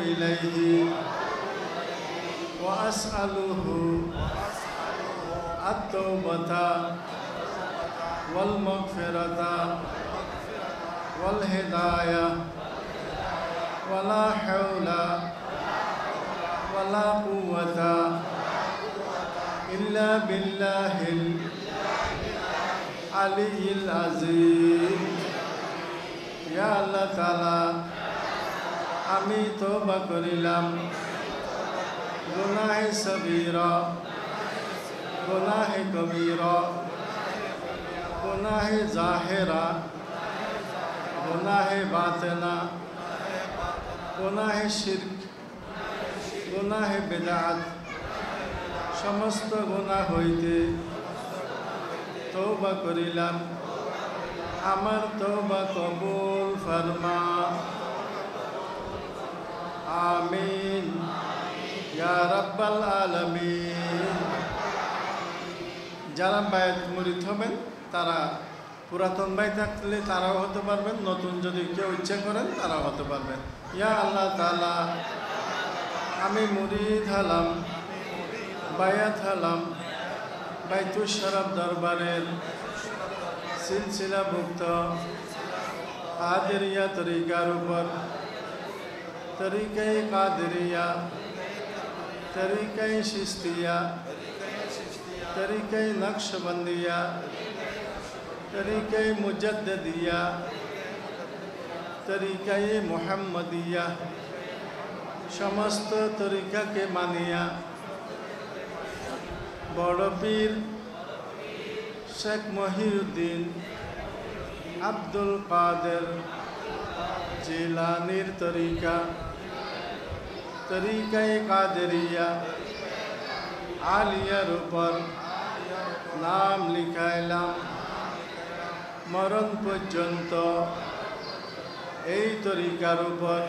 إليه وأسأله التوبة والمغفرة والهداية ولا حول ولا قوة إلا بالله العلي العظيم يا الله تعالى আমি তওবা করিলাম গুনাহে সগীরা গুনাহে কবীরা গুনাহে জাহিরা গুনাহে বাতিনা গুনাহে শিরক গুনাহে বিদআত সমস্ত গুনাহ হইতে তওবা করিলাম আমার তওবা কবুল ফরমা আমিন ইয়া রাব্বাল আলামিন। যারা বায়াত মুরিদ হবেন তারা পুরাতন ভাই থাকলে তারাও হতে পারবেন, নতুন যদি কেউ ইচ্ছা করেন তারাও হতে পারবেন। ইয়া আল্লাহ তাআলা আমি মুরিদ হলাম, বায়াত হলাম বাইতুল শরফ দরবারের সিলসিলাভুক্ত কাদেরিয়া তরিকার উপর তরিকায়ে কাদেরিয়া, তরিকায়ে চিশতিয়া, তরিকায়ে নকশবন্দিয়া, তরিকায়ে মুজাদ্দিদিয়া, তরিকায়ে মুহাম্মদিয়া সমস্ত তরিকাকে মানিয়া বড় পীর শেখ মহিউদ্দিন আব্দুল কাদের জিলানির তরিকা তরিকায়ে কাদেরিয়া আলিয়ার উপর নাম লিখাইলাম। মরণ পর্যন্ত এই তরিকার উপর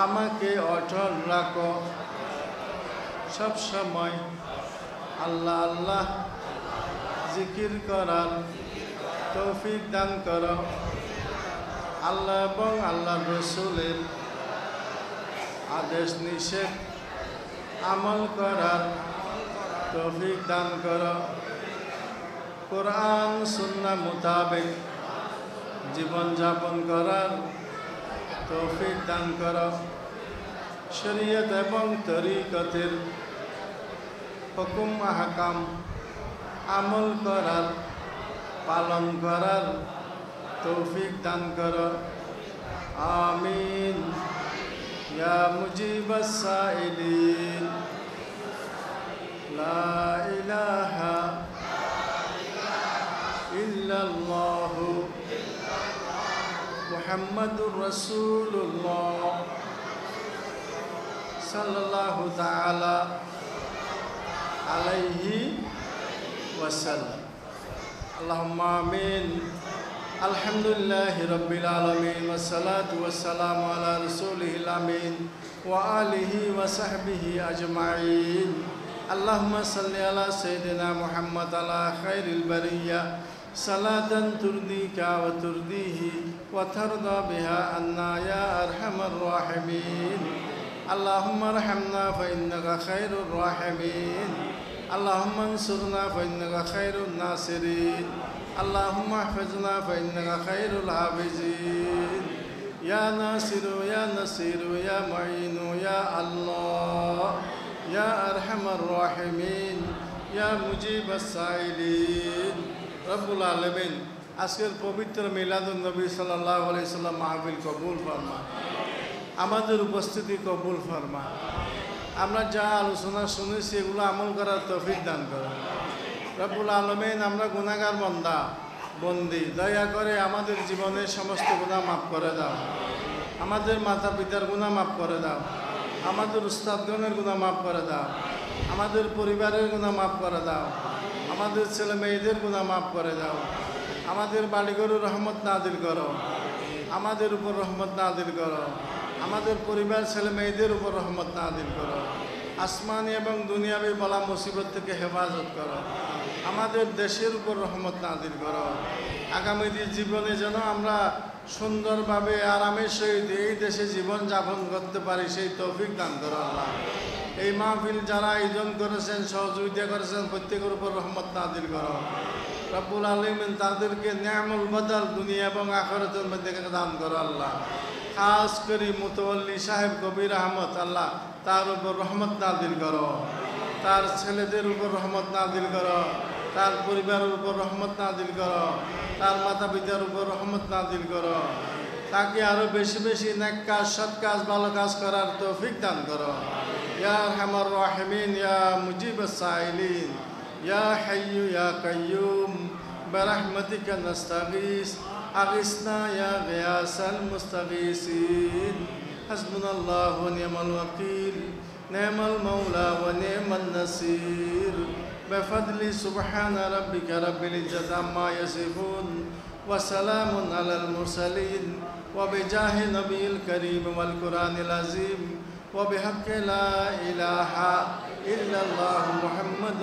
আমাকে অটল রাখো। সব সময় আল্লাহ আল্লাহ জিকির করার তৌফিক দান করো। আল্লাহ এবং আল্লাহ রসুলের আদেশ নিষেধ আমল করার তৌফিক দান করো। কোরআন সুন্নাহ মোতাবেক জীবনযাপন করার তৌফিক দান করো। শরীয়ত এবং তরিকতের হুকুম আহকাম আমল করার পালন করার তৌফিক দান করো। আমিন ইয়া মুজিবাস সাইলিন। লা ইলাহা ইল্লাল্লাহু মুহাম্মাদুর রাসূলুল্লাহ সাল্লাল্লাহু তাআলা আলাইহি ওয়াসাল্লাম। আল্লাহুম্মা আমিন। আলহামদুলিল্লাহি রাব্বিল আলামিন ওয়াসসালাতু ওয়াসসালামু আলা রাসূলিল আমিন ওয়া আলিহি ওয়া সাহবিহি আজমাইন। আল্লাহুম্মা সাল্লি আলা সাইয়্যিদিনা মুহাম্মদ আলা খায়রিল বারিয়া সালাতান তুরদিকা ওয়া তুরদিহি ওয়া তারদা বিহা আন্না ইয়া আরহামার রাহিমিন। আল্লাহুম্মা আরহামনা ফা ইন্নাকা খায়রুর রাহিমিন। আল্লাহুম্মা আনসুরনা ফা ইন্নাকা খায়রুন নাসিরিন। আল্লাহুম্মা ইহফিজনা ফা ইন্নাকা খায়রুল হাফিজিন। ইয়া নাসিরু ইয়া নাসিরু ইয়া মুঈনু ইয়া আল্লাহ ইয়া আরহামার রাহিমিন ইয়া মুজিবাস সাইলিন। রব্বুল আলামিন আজকের পবিত্র মিলাদুন নবী সাল্লাল্লাহু আলাইহি সাল্লাম মাহফিল কবুল ফরমা, আমাদের উপস্থিতি কবুল ফরমা। আমরা যা আলোচনা শুনেছি এগুলো আমল করার তৌফিক দান করো। রব্বুল আলামিন আমরা গুনাহগার বান্দা বন্দি, দয়া করে আমাদের জীবনের সমস্ত গুনাহ মাফ করে দাও। আমাদের মাতা পিতার গুনাহ মাফ করে দাও। আমাদের উস্তাদগণের গুনাহ মাফ করে দাও। আমাদের পরিবারের গুনাহ মাফ করে দাও। আমাদের ছেলে মেয়েদের গুনাহ মাফ করে দাও। আমাদের বাড়িঘরের রহমত নাজিল করো। আমাদের উপর রহমত নাজিল করো। আমাদের পরিবার ছেলে মেয়েদের উপর রহমত নাজিল করো। আসমানি এবং দুনিয়াবি বলা মুসিবত থেকে হেফাজত করো। আমাদের দেশের উপর রহমত নাজিল করো। আগামী জীবনে যেন আমরা সুন্দরভাবে আরামের সহিত এই দেশে জীবন যাপন করতে পারি, সেই তৌফিক দান করো আল্লাহ। এই মাহফিল যারা আয়োজন করেছেন, সহযোগিতা করেছেন, প্রত্যেকের উপর রহমত নাজিল করো। রব্বুল আলামিন তাদেরকে নিয়ামুল বদল দুনিয়া এবং আখিরাতের মধ্যে দান করো আল্লাহ। খাস করে মুতাওয়াল্লি সাহেব কবির আহমদ, আল্লাহ তার উপর রহমত নাজিল করো। তার ছেলেদের উপর রহমত নাজিল করো। তার পরিবারের উপর রহমত নাজিল করো। তার মাতা পিতার উপর রহমত নাজিল করো। তাকে আরো বেশি বেশি নেক কাজ, সৎ কাজ, ভালো কাজ করার তৌফিক দান করো। ইয়া আরহামার রাহিমিন, ইয়া মুজিবাস সাইলিন, ইয়া হাইয়্যু ইয়া কাইয়্যুম, বিরহমাতিকা নাস্তাগীস, আগিসনা ইয়া গিয়াসাল মুস্তাগীসিন। হাসবুনাল্লাহু ওয়া নি'মাল ওয়াকিল, নি'মাল মাওলা ওয়া নি'মান নাসির। بفضل سبحان ربك رب العزة عما يصفون وسلام على المرسلين وبجاه نبي الكريم والقرآن العظيم وبحق لا إله إلا الله محمد